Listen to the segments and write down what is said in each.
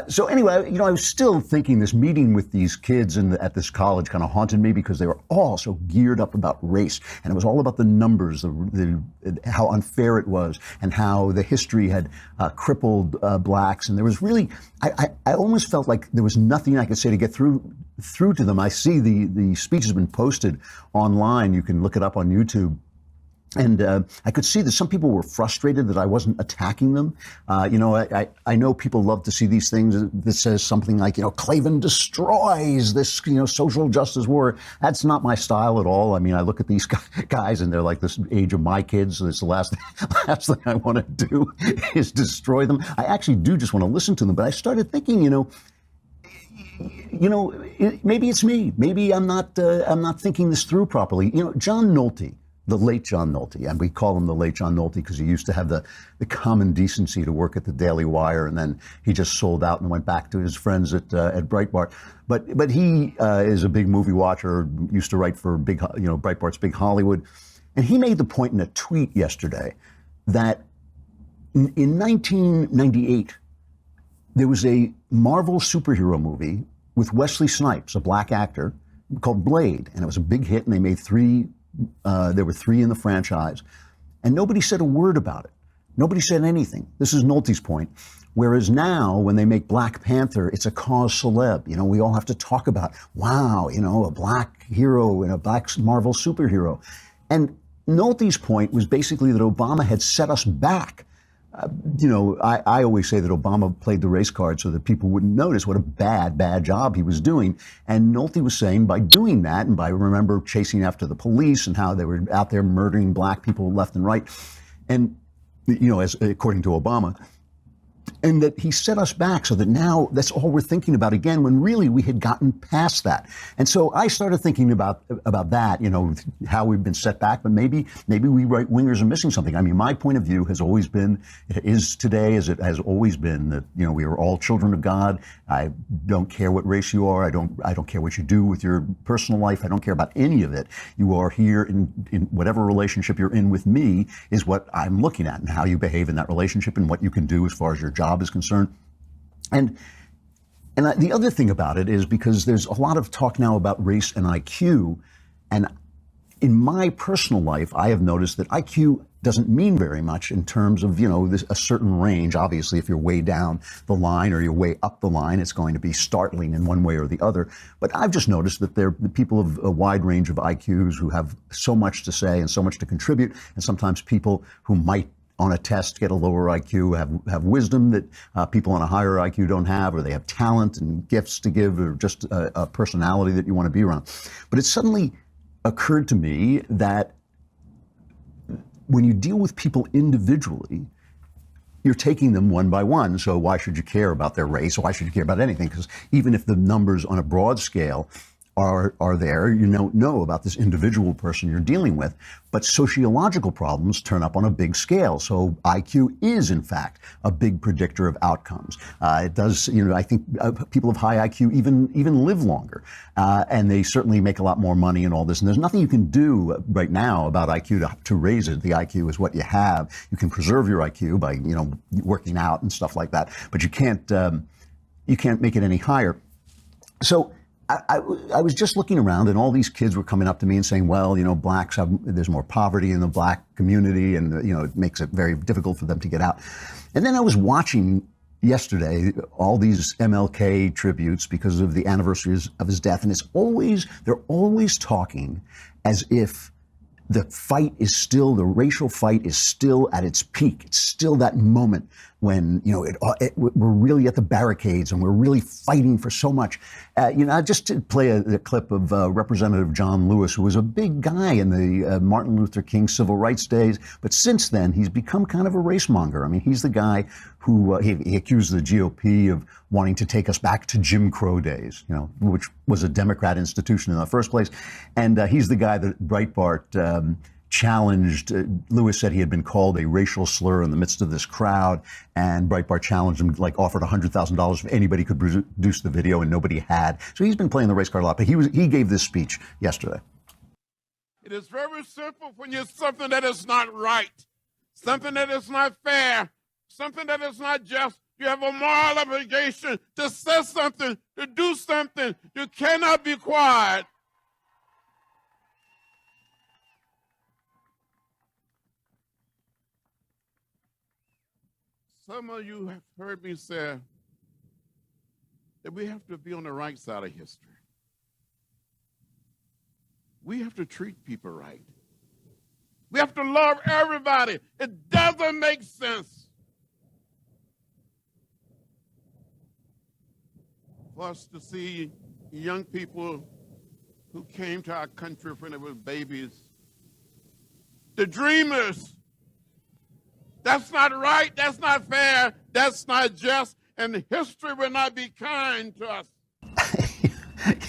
So anyway, I was still thinking this meeting with these kids at this college kind of haunted me because they were all so geared up about race, and it was all about the numbers, how unfair it was, and how the history had crippled blacks. And there was really, I almost felt like there was nothing I could say to get through to them. I see the speech has been posted online. You can look it up on YouTube. And I could see that some people were frustrated that I wasn't attacking them. I know people love to see these things that says something like, Klavan destroys this, social justice war. That's not my style at all. I mean, I look at these guys and they're like this age of my kids. So it's the last thing I want to do is destroy them. I actually do just want to listen to them. But I started thinking, maybe it's me. Maybe I'm not thinking this through properly. John Nolte. The late John Nolte, and we call him the late John Nolte because he used to have the common decency to work at the Daily Wire, and then he just sold out and went back to his friends at Breitbart. But he is a big movie watcher, used to write for Breitbart's Big Hollywood, and he made the point in a tweet yesterday that in 1998 there was a Marvel superhero movie with Wesley Snipes, a black actor, called Blade, and it was a big hit, and they made there were 3 in the franchise, and nobody said a word about it. Nobody said anything. This is Nolte's point. Whereas now, when they make Black Panther, it's a cause celeb. We all have to talk about, wow, a black hero and a black Marvel superhero. And Nolte's point was basically that Obama had set us back. I always say that Obama played the race card so that people wouldn't notice what a bad job he was doing. And Nolte was saying by doing that, and by, remember, chasing after the police and how they were out there murdering black people left and right, and, as according to Obama, and that he set us back so that now that's all we're thinking about again, when really we had gotten past that. And so I started thinking about that, how we've been set back, but maybe we right wingers are missing something. I mean, my point of view has always been, it is today as it has always been, that, we are all children of God. I don't care what race you are. I don't care what you do with your personal life. I don't care about any of it. You are here in whatever relationship you're in with me is what I'm looking at, and how you behave in that relationship and what you can do as far as your job is concerned. And the other thing about it is, because there's a lot of talk now about race and IQ, and in my personal life, I have noticed that IQ doesn't mean very much in terms of, a certain range. Obviously, if you're way down the line or you're way up the line, it's going to be startling in one way or the other. But I've just noticed that there are people of a wide range of IQs who have so much to say and so much to contribute, and sometimes people who might on a test get a lower IQ, have wisdom that people on a higher IQ don't have, or they have talent and gifts to give, or just a personality that you want to be around. But it suddenly occurred to me that when you deal with people individually, you're taking them one by one. So why should you care about their race? Why should you care about anything? Because even if the numbers on a broad scale are there, you don't know about this individual person you're dealing with. But sociological problems turn up on a big scale. So IQ is, in fact, a big predictor of outcomes. It does, I think people of high IQ even live longer. And they certainly make a lot more money and all this. And there's nothing you can do right now about IQ to raise it. The IQ is what you have. You can preserve your IQ by, working out and stuff like that. But you can't make it any higher. So I was just looking around, and all these kids were coming up to me and saying, well, blacks there's more poverty in the black community, and, it makes it very difficult for them to get out. And then I was watching yesterday all these MLK tributes because of the anniversaries of his death, and they're always talking as if the racial fight is still at its peak. It's still that moment when, we're really at the barricades and we're really fighting for so much. Just to play a clip of Representative John Lewis, who was a big guy in the Martin Luther King civil rights days. But since then, he's become kind of a race monger. I mean, he's the guy who he accused the GOP of wanting to take us back to Jim Crow days, which was a Democrat institution in the first place. And he's the guy that Breitbart challenged. Lewis said he had been called a racial slur in the midst of this crowd, and Breitbart challenged him, offered $100,000 if anybody could produce the video, and nobody had. So he's been playing the race card a lot, but he gave this speech yesterday. It is very simple when you're something that is not right, something that is not fair, something that is not just. You have a moral obligation to say something, to do something. You cannot be quiet. Some of you have heard me say that we have to be on the right side of history. We have to treat people right. We have to love everybody. It doesn't make sense for us to see young people who came to our country when they were babies, the dreamers. That's not right. That's not fair. That's not just. And history will not be kind to us.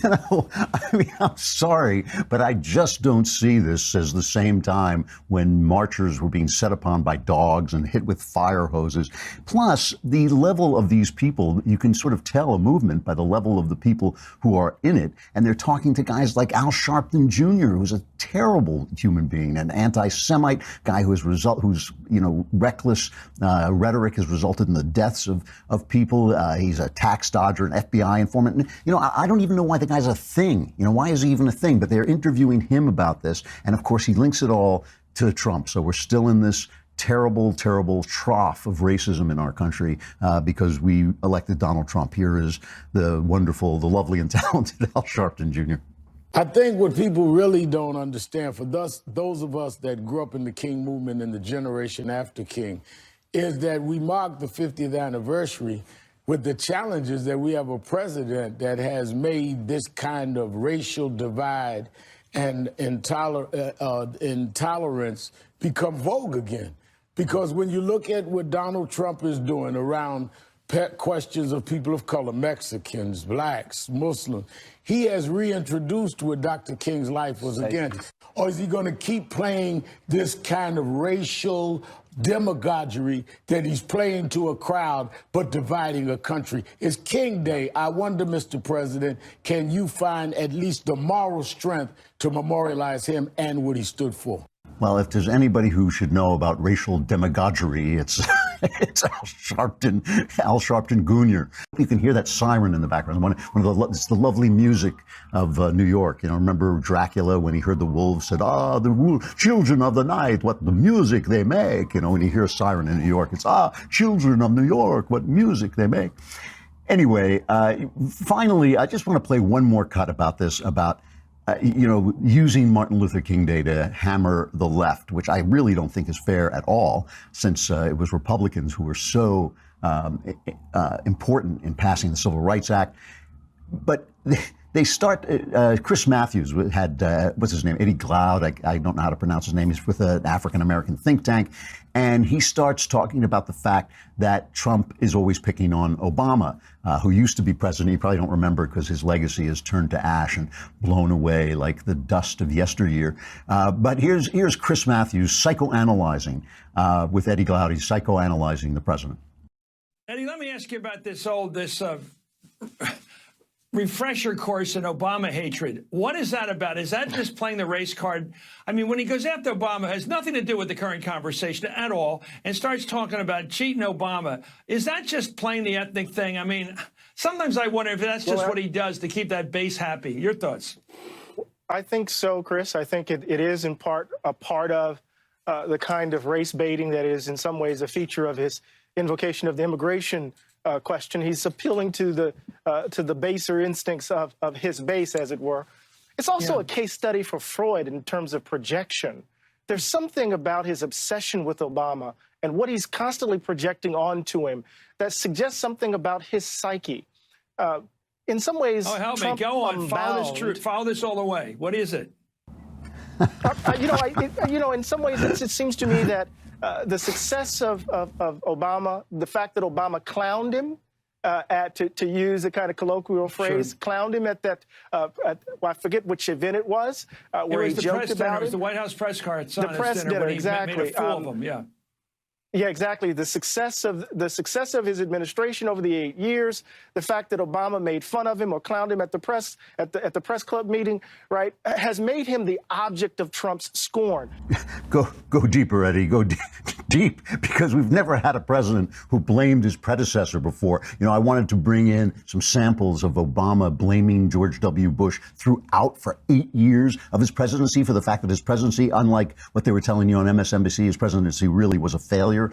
You know, I mean, I'm sorry, but I just don't see this as the same time when marchers were being set upon by dogs and hit with fire hoses. Plus, the level of these people, you can sort of tell a movement by the level of the people who are in it. And they're talking to guys like Al Sharpton Jr., who's a terrible human being, an anti-Semite guy whose reckless rhetoric has resulted in the deaths of people. He's a tax dodger, an FBI informant. You know, I don't even know why the guy's a thing. You know, why is he even a thing? But they're interviewing him about this. And of course, he links it all to Trump. So we're still in this terrible, terrible trough of racism in our country because we elected Donald Trump. Here is the wonderful, the lovely and talented Al Sharpton Jr. I think what people really don't understand, for those of us that grew up in the King movement and the generation after King, is that we mark the 50th anniversary with the challenges that we have a president that has made this kind of racial divide and intolerance become vogue again. Because when you look at what Donald Trump is doing around pet questions of people of color, Mexicans, blacks, Muslims, he has reintroduced what Dr. King's life was against. Or is he going to keep playing this kind of racial demagoguery that he's playing to a crowd but dividing a country? It's King Day. I wonder, Mr. President, can you find at least the moral strength to memorialize him and what he stood for? Well, if there's anybody who should know about racial demagoguery, it's it's Al Sharpton Jr. You can hear that siren in the background. It's the lovely music of New York. You know, remember Dracula when he heard the wolves said, the children of the night, what the music they make. You know, when you hear a siren in New York, it's, children of New York, what music they make. Anyway, finally, I just want to play one more cut about this, about using Martin Luther King Day to hammer the left, which I really don't think is fair at all, since it was Republicans who were so important in passing the Civil Rights Act. But they start, Chris Matthews had, what's his name, Eddie Glaude, I don't know how to pronounce his name, he's with an African-American think tank, and he starts talking about the fact that Trump is always picking on Obama, who used to be president. You probably don't remember because his legacy is turned to ash and blown away like the dust of yesteryear. But here's Chris Matthews psychoanalyzing with Eddie Glaude. He's psychoanalyzing the president. Eddie, let me ask you about this refresher course in Obama hatred. What is that about? Is that just playing the race card? I mean, when he goes after Obama, it has nothing to do with the current conversation at all, and starts talking about cheating Obama. Is that just playing the ethnic thing? I mean, sometimes I wonder if that's just what he does to keep that base happy. Your thoughts? I think so, Chris. I think it is in part a part of the kind of race baiting that is in some ways a feature of his invocation of the immigration question. He's appealing to the baser instincts of his base, as it were. It's also a case study for Freud in terms of projection. There's something about his obsession with Obama and what he's constantly projecting onto him that suggests something about his psyche. In some ways, help Trump me. Go on. unbound, Follow this all the way. What is it? In some ways, it seems to me that the success of Obama, the fact that Obama clowned him, to use a kind of colloquial phrase, clowned him at that, I forget which event it was, where he joked about it. It was the White House press card. The press dinner, exactly. Made a fool of him, yeah. Yeah, exactly. The success of his administration over the 8 years, the fact that Obama made fun of him or clowned him at the press club meeting, right, has made him the object of Trump's scorn. Go deeper, Eddie. Go deep, because we've never had a president who blamed his predecessor before. You know, I wanted to bring in some samples of Obama blaming George W. Bush throughout for 8 years of his presidency for the fact that his presidency, unlike what they were telling you on MSNBC, his presidency really was a failure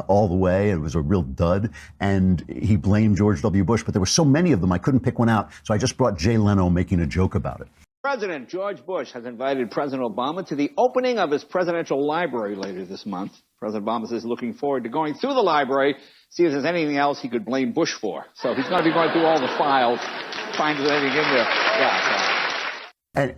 all the way. It was a real dud. And he blamed George W. Bush, but there were so many of them, I couldn't pick one out. So I just brought Jay Leno making a joke about it. President George Bush has invited President Obama to the opening of his presidential library later this month. President Obama says looking forward to going through the library, see if there's anything else he could blame Bush for. So he's going to be going through all the files, find anything in there.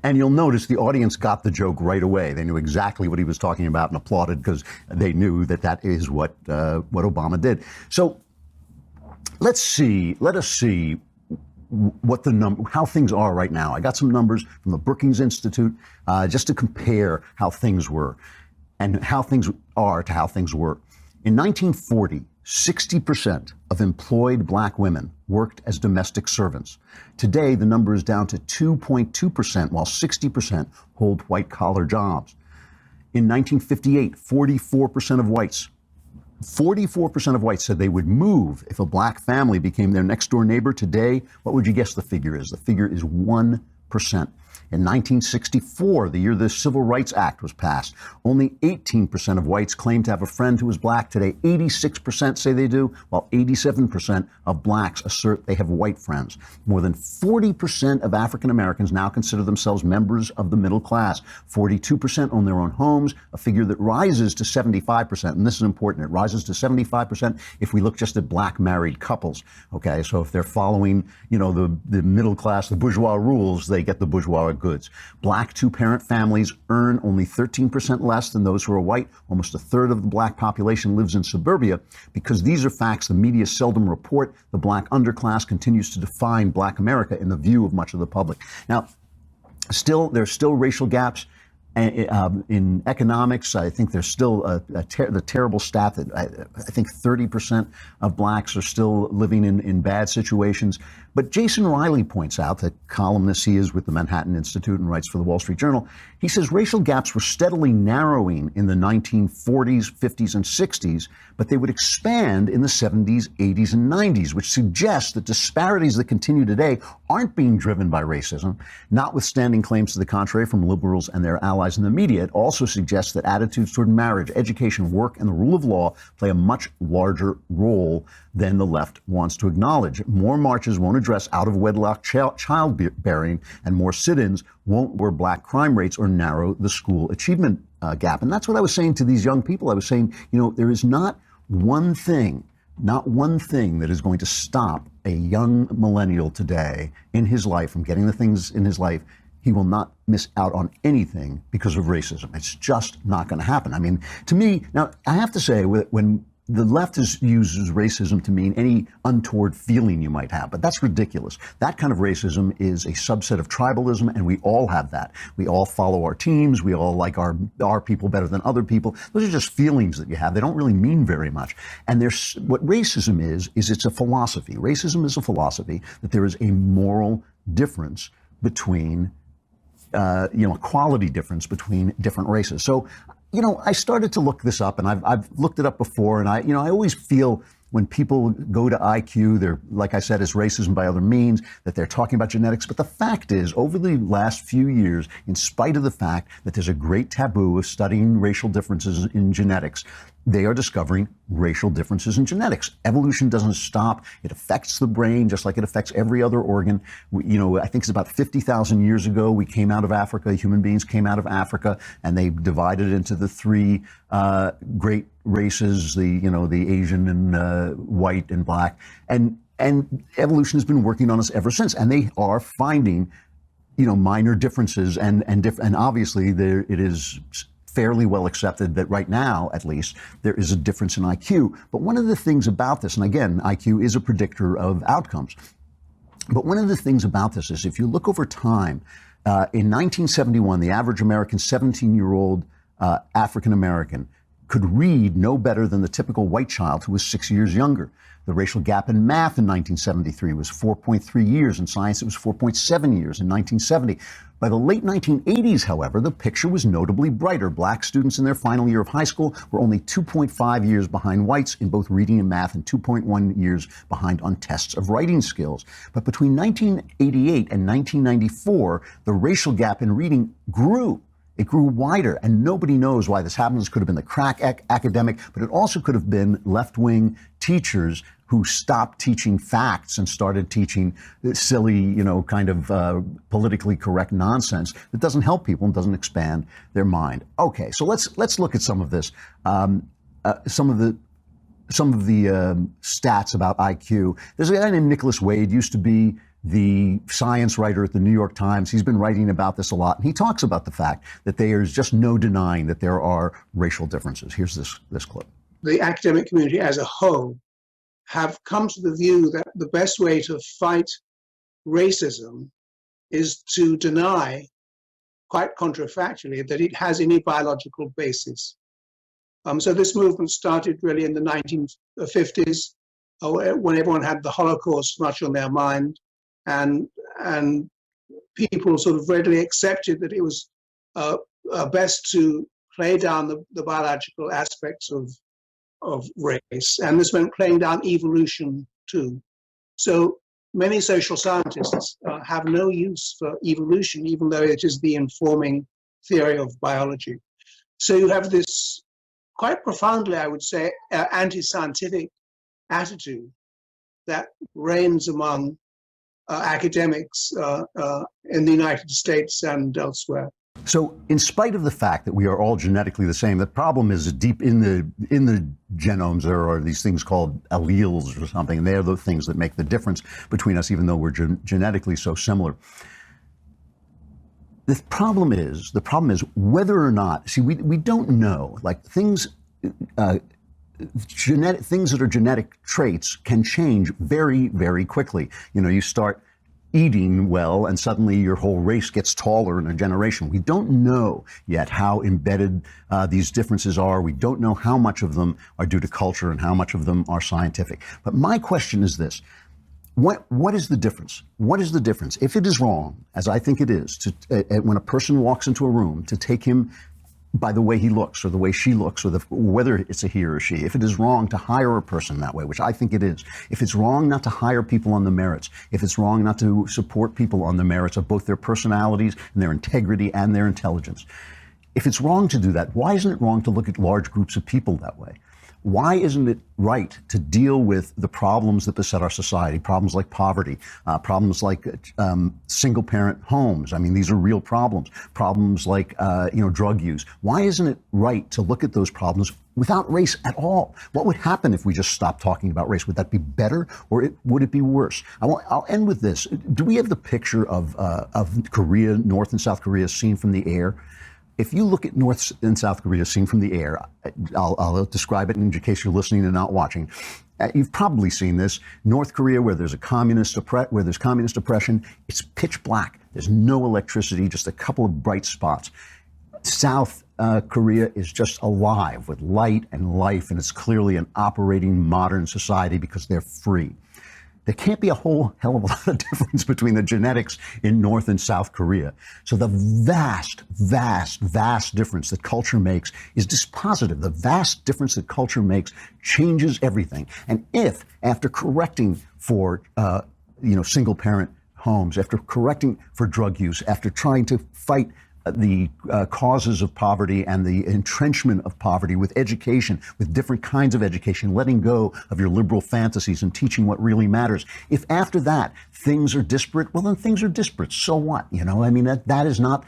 And you'll notice the audience got the joke right away. They knew exactly what he was talking about and applauded because they knew that that is what Obama did. So let us see what how things are right now. I got some numbers from the Brookings Institute just to compare how things were and how things are to how things were. In 1940, 60% of employed black women worked as domestic servants. Today, the number is down to 2.2%, while 60% hold white-collar jobs. In 1958, 44% of whites said they would move if a black family became their next-door neighbor. Today, what would you guess the figure is? The figure is 1%. In 1964, the year the Civil Rights Act was passed, only 18% of whites claimed to have a friend who was black. Today, 86% say they do, while 87% of blacks assert they have white friends. More than 40% of African Americans now consider themselves members of the middle class. 42% own their own homes, a figure that rises to 75%. And this is important. It rises to 75% if we look just at black married couples. Okay, so if they're following, you know, the middle class, the bourgeois rules, they get the bourgeois goods. Black two-parent families earn only 13% less than those who are white. Almost a third of the black population lives in suburbia. Because these are facts the media seldom report, the black underclass continues to define black America in the view of much of the public. Now, there's still racial gaps. In economics, I think there's still the terrible stat that I think 30% of blacks are still living in bad situations. But Jason Riley points out, that columnist he is with the Manhattan Institute and writes for the Wall Street Journal, he says racial gaps were steadily narrowing in the 1940s, 50s, and 60s, but they would expand in the 70s, 80s, and 90s, which suggests that disparities that continue today aren't being driven by racism. Notwithstanding claims to the contrary from liberals and their allies in the media, it also suggests that attitudes toward marriage, education, work, and the rule of law play a much larger role than the left wants to acknowledge. More marches won't address out-of-wedlock childbearing, and more sit-ins won't lower black crime rates or narrow the school achievement gap. And that's what I was saying to these young people. I was saying, you know, there is not one thing that is going to stop a young millennial today in his life from getting the things in his life. He will not miss out on anything because of racism. It's just not going to happen. I mean, to me, now, I have to say, when the left uses racism to mean any untoward feeling you might have, but that's ridiculous. That kind of racism is a subset of tribalism, and we all have that. We all follow our teams. We all like our people better than other people. Those are just feelings that you have. They don't really mean very much. And what racism is it's a philosophy. Racism is a philosophy that there is a moral difference between a quality difference between different races. So, you know, I started to look this up, and I've looked it up before, and I always feel when people go to IQ, they're, like I said, it's racism by other means, that they're talking about genetics. But the fact is, over the last few years, in spite of the fact that there's a great taboo of studying racial differences in genetics, they are discovering racial differences in genetics. Evolution doesn't stop. It affects the brain just like it affects every other organ. I think it's about 50,000 years ago we came out of Africa. Human beings came out of Africa, and they divided into the three great races: the Asian and white and black. And evolution has been working on us ever since. And they are finding, minor differences, and obviously it is fairly well accepted that right now, at least, there is a difference in IQ. But one of the things about this, and again, IQ is a predictor of outcomes, but one of the things about this is if you look over time, in 1971, the average American 17-year-old African American could read no better than the typical white child who was 6 years younger. The racial gap in math in 1973 was 4.3 years. In science, it was 4.7 years in 1970. By the late 1980s, however, the picture was notably brighter. Black students in their final year of high school were only 2.5 years behind whites in both reading and math and 2.1 years behind on tests of writing skills. But between 1988 and 1994, the racial gap in reading grew. It grew wider, and nobody knows why this happened. This could have been the crack academic, but it also could have been left-wing teachers who stopped teaching facts and started teaching silly, kind of politically correct nonsense that doesn't help people and doesn't expand their mind. Okay, so let's look at some of this, some of the stats about IQ. There's a guy named Nicholas Wade, used to be the science writer at the New York Times. He's been writing about this a lot, and he talks about the fact that there's just no denying that there are racial differences. Here's this clip. The academic community as a whole have come to the view that the best way to fight racism is to deny, quite contrafactually, that it has any biological basis. So this movement started really in the 1950s, when everyone had the Holocaust much on their mind, and people sort of readily accepted that it was best to play down the biological aspects of race, and this meant playing down evolution too. So many social scientists have no use for evolution, even though it is the informing theory of biology. So you have this quite profoundly, I would say, anti-scientific attitude that reigns among academics in the United States and elsewhere. So, in spite of the fact that we are all genetically the same, the problem is deep in the genomes. There are these things called alleles or something, and they're the things that make the difference between us, even though we're genetically so similar. The problem is whether or not. See, we don't know. Like things. Things that are genetic traits can change very, very quickly. You start eating well and suddenly your whole race gets taller in a generation. We don't know yet how embedded these differences are. We don't know how much of them are due to culture and how much of them are scientific. But my question is this. What is the difference? What is the difference? If it is wrong, as I think it is, when a person walks into a room, to take him by the way he looks or the way she looks, or whether it's a he or a she. If it is wrong to hire a person that way, which I think it is, if it's wrong not to hire people on the merits, if it's wrong not to support people on the merits of both their personalities and their integrity and their intelligence, if it's wrong to do that, why isn't it wrong to look at large groups of people that way? Why isn't it right to deal with the problems that beset our society, problems like poverty, problems like single-parent homes? I mean, these are real problems. Problems like, drug use. Why isn't it right to look at those problems without race at all? What would happen if we just stopped talking about race? Would that be better, or would it be worse? I'll end with this. Do we have the picture of Korea, North and South Korea, seen from the air? If you look at North and South Korea seen from the air, I'll describe it in case you're listening and not watching. You've probably seen this. North Korea, where there's communist oppression, it's pitch black. There's no electricity, just a couple of bright spots. South Korea is just alive with light and life, and it's clearly an operating modern society because they're free. There can't be a whole hell of a lot of difference between the genetics in North and South Korea. So the vast, vast, vast difference that culture makes is dispositive. The vast difference that culture makes changes everything. And if, after correcting for, single-parent homes, after correcting for drug use, after trying to fight the causes of poverty and the entrenchment of poverty with education, with different kinds of education, letting go of your liberal fantasies and teaching what really matters. If after that things are disparate, well, then things are disparate. So what? That is not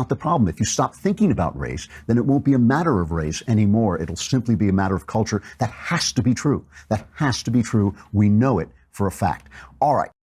the problem. If you stop thinking about race, then it won't be a matter of race anymore. It'll simply be a matter of culture. That has to be true. That has to be true. We know it for a fact. All right.